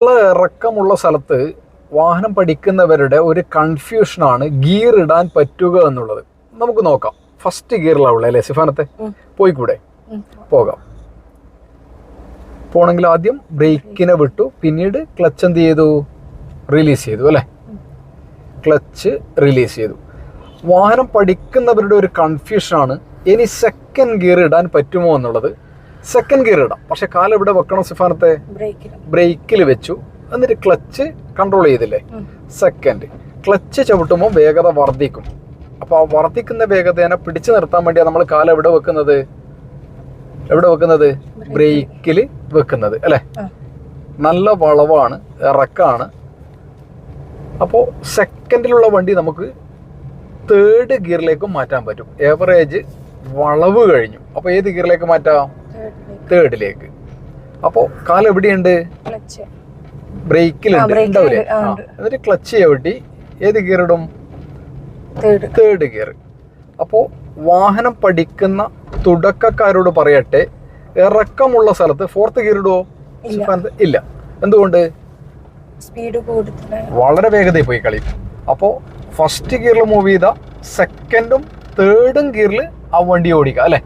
ഇറക്കമുള്ള സ്ഥലത്ത് വാഹനം പഠിക്കുന്നവരുടെ ഒരു കൺഫ്യൂഷനാണ് ഗിയർ ഇടാൻ പറ്റുക എന്നുള്ളത്. നമുക്ക് നോക്കാം. ഫസ്റ്റ് ഗിയറിലാവുള്ള അല്ലേ സിഫാനത്തെ? പോയിക്കൂടെ? പോകാം. പോണെങ്കിൽ ആദ്യം ബ്രേക്കിനെ വിട്ടു, പിന്നീട് ക്ലച്ച് എന്ത് ചെയ്തു? റിലീസ് ചെയ്തു അല്ലേ? ക്ലച്ച് റിലീസ് ചെയ്തു. വാഹനം പഠിക്കുന്നവരുടെ ഒരു കൺഫ്യൂഷനാണ് ഇനി സെക്കൻഡ് ഗിയർ ഇടാൻ പറ്റുമോ എന്നുള്ളത്. സെക്കൻഡ് ഗിയർ ഇടാം, പക്ഷെ കാലം ഇവിടെ വെക്കണം സിഫാനത്തെ? ബ്രേക്കിൽ വെച്ചു, എന്നിട്ട് ക്ലച്ച് കൺട്രോൾ ചെയ്തില്ലേ? സെക്കൻഡ് ക്ലച്ച് ചവിട്ടുമ്പോൾ വേഗത വർദ്ധിക്കും. അപ്പോൾ ആ വർദ്ധിക്കുന്ന വേഗതേനെ പിടിച്ചു നിർത്താൻ വേണ്ടിയാണ് നമ്മൾ കാലം എവിടെ വെക്കുന്നത്? ബ്രേക്കിൽ വെക്കുന്നത് അല്ലേ? നല്ല വളവാണ്, ഇറക്കാണ്. അപ്പോൾ സെക്കൻഡിലുള്ള വണ്ടി നമുക്ക് തേർഡ് ഗിയറിലേക്ക് മാറ്റാൻ പറ്റും. ഏവറേജ് വളവ് കഴിഞ്ഞു. അപ്പോൾ ഏത് ഗിയറിലേക്ക് മാറ്റാം? തേർഡിലേക്ക്. അപ്പോൾ കാലം എവിടെയുണ്ട്? ബ്രേക്കിലുണ്ട്, ഉണ്ടാവില്ലേ? എന്നിട്ട് ക്ലച്ച് ചവിട്ടി ഏത് ഗിയർ ഇടും? Third gear. അപ്പോൾ വാഹനം പഠിക്കുന്ന തുടക്കക്കാരോട് പറയട്ടെ, ഇറക്കമുള്ള സ്ഥലത്ത് ഫോർത്ത് ഗിയർ ഇടുവോ? ഇല്ല. എന്തുകൊണ്ട്? വളരെ വേഗതയിൽ പോയി കളി. അപ്പോൾ ഫസ്റ്റ് ഗിയറിൽ മൂവ് ചെയ്ത സെക്കൻഡും തേർഡും ഗിയറിൽ ആ വണ്ടി ഓടിക്കുക അല്ലേ?